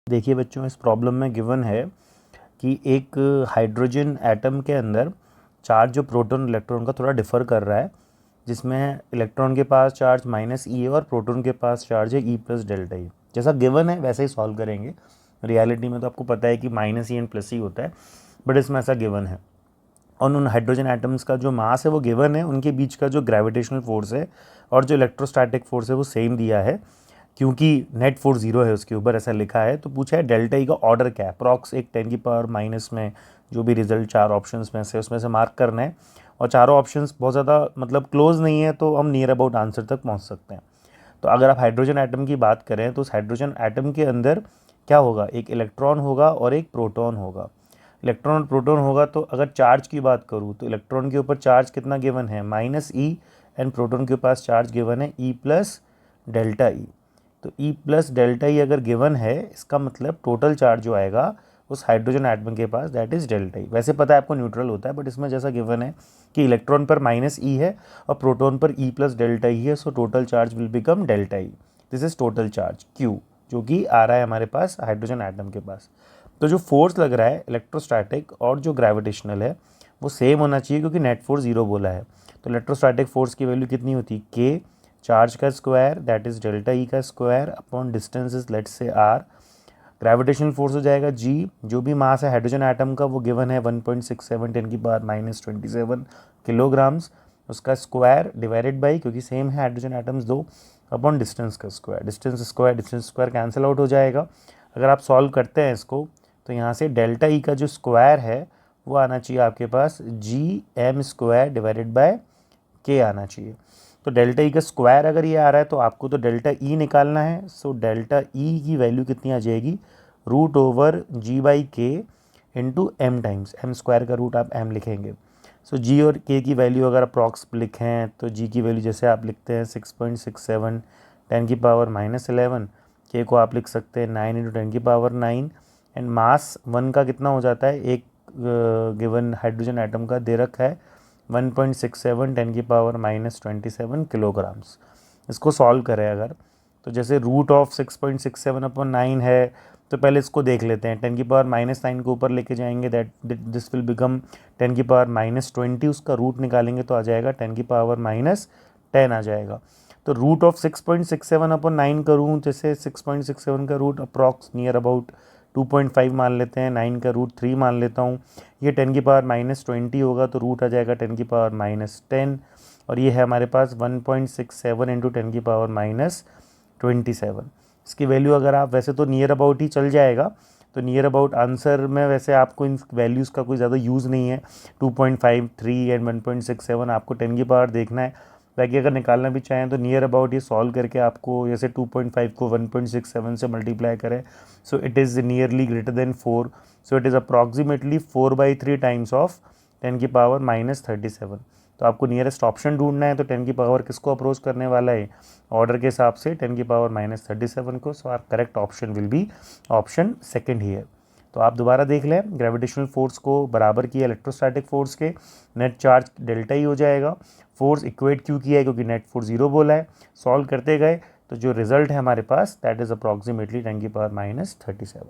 देखिए बच्चों, इस प्रॉब्लम में गिवन है कि एक हाइड्रोजन एटम के अंदर चार्ज जो प्रोटॉन इलेक्ट्रॉन का थोड़ा डिफ़र कर रहा है, जिसमें इलेक्ट्रॉन के पास चार्ज -e है और प्रोटॉन के पास चार्ज है E प्लस डेल्टा ई। जैसा गिवन है वैसे ही सॉल्व करेंगे। रियलिटी में तो आपको पता है कि -e एंड +e होता है, बट इसमें ऐसा गिवन है। और उन हाइड्रोजन एटम्स का जो मास है वो गिवन है, उनके बीच का जो ग्रेविटेशनल फोर्स है और जो इलेक्ट्रोस्टैटिक फोर्स है वो सेम दिया है, क्योंकि नेट फोर्स 0 है उसके ऊपर, ऐसा लिखा है। तो पूछा है डेल्टा ई का ऑर्डर क्या है, अप्रॉक्स एक 10 की पावर माइनस में जो भी रिजल्ट 4 ऑप्शंस में से उसमें से मार्क करना है। और चारों ऑप्शंस बहुत ज़्यादा मतलब क्लोज नहीं है, तो हम नियर अबाउट आंसर तक पहुंच सकते हैं। तो अगर आप हाइड्रोजन एटम की बात करें तो उस हाइड्रोजन एटम के अंदर क्या होगा, एक इलेक्ट्रॉन होगा और एक प्रोटॉन होगा। इलेक्ट्रॉन और प्रोटॉन होगा, तो अगर चार्ज की बात करूँ तो इलेक्ट्रॉन के ऊपर चार्ज कितना गिवन है, -e, एंड प्रोटॉन के पास चार्ज गिवन है E प्लस डेल्टा ई। तो E प्लस डेल्टा ई अगर गिवन है, इसका मतलब टोटल चार्ज जो आएगा उस हाइड्रोजन एटम के पास दैट इज़ डेल्टा ई। वैसे पता है आपको न्यूट्रल होता है, बट इसमें जैसा गिवन है कि इलेक्ट्रॉन पर -e है और प्रोटॉन पर E प्लस डेल्टा ई है, so total charge will become delta E. This is total charge Q, जो कि आ रहा है हमारे पास हाइड्रोजन एटम के पास। तो जो फोर्स लग रहा है इलेक्ट्रोस्टैटिक और जो ग्रेविटेशनल है वो सेम होना चाहिए, क्योंकि नेट फोर्स 0 बोला है। तो इलेक्ट्रोस्टैटिक फोर्स की वैल्यू कितनी होती है, K चार्ज का square that is delta E का square upon distance is let's say R। Gravitational force हो जाएगा G, जो भी मास है हाइड्रोजन एटम का वो गिवन है 1.67 10 की पावर -27 किलोग्राम्स, उसका स्क्वायर डिवाइडेड बाई, क्योंकि सेम है हाइड्रोजन एटम्स दो, अपॉन डिस्टेंस का square. Distance square cancel out हो जाएगा। अगर आप सॉल्व करते हैं इसको, तो यहाँ से डेल्टा ई का जो स्क्वायर है वो आना चाहिए आपके पास GM square divided by K आना चाहिए। तो डेल्टा ई का स्क्वायर अगर ये आ रहा है तो आपको तो डेल्टा ई निकालना है। सो डेल्टा ई की वैल्यू कितनी आ जाएगी, √G/K into M times M square का रूट आप m लिखेंगे। सो G और K की वैल्यू अगर अप्रॉक्स लिखें तो G की वैल्यू जैसे आप लिखते हैं 6.67 10 की पावर -11, K को आप लिख सकते हैं 9 इंटू 10 की पावर 9, एंड मास 1 का कितना हो जाता है, एक गिवन हाइड्रोजन एटम का दे रखा है 1.67 10 की पावर -27 किलोग्राम्स। इसको सॉल्व करें अगर, तो जैसे √6.67/9 है, तो पहले इसको देख लेते हैं। 10 की पावर -9 को ऊपर लेके जाएंगे, दैट दिस विल बिकम 10 की पावर -20, उसका रूट निकालेंगे तो आ जाएगा 10 की पावर -10 आ जाएगा। तो √6.67/9 करूँ, जैसे 6.67 का रूट अप्रॉक्स नियर अबाउट 2.5 मान लेते हैं, 9 का रूट 3 मान लेता हूँ, ये 10 की पावर -20 होगा, तो रूट आ जाएगा 10 की पावर -10, और ये है हमारे पास 1.67 इंटू 10 की पावर -27। इसकी वैल्यू अगर आप, वैसे तो नियर अबाउट ही चल जाएगा, तो नियर अबाउट आंसर में वैसे आपको इन वैल्यूज़ का कोई ज़्यादा यूज़ नहीं है। 2.53 एंड 1.67 आपको 10 की पावर देखना है। बाकी अगर निकालना भी चाहें तो नियर अबाउट ये सॉल्व करके आपको, जैसे 2.5 को 1.67 से मल्टीप्लाई करें, so it is nearly greater than 4, so it is approximately 4/3 times of 10 की पावर -37। तो आपको नियरेस्ट ऑप्शन ढूंढना है, तो 10 की पावर किसको अप्रोच करने वाला है, ऑर्डर के हिसाब से 10 की पावर -37 को। सो आप correct option will be option second ही है। तो आप दोबारा देख लें, ग्रेविटेशनल फोर्स को बराबर किया इलेक्ट्रोस्टैटिक फोर्स के, नेट चार्ज डेल्टा ही हो जाएगा, फोर्स इक्वेट क्यों किया है, क्योंकि नेट फोर्स 0 बोला है। सॉल्व करते गए तो जो रिजल्ट है हमारे पास दैट इज़ अप्रॉक्सीमेटली 10 की पावर -37।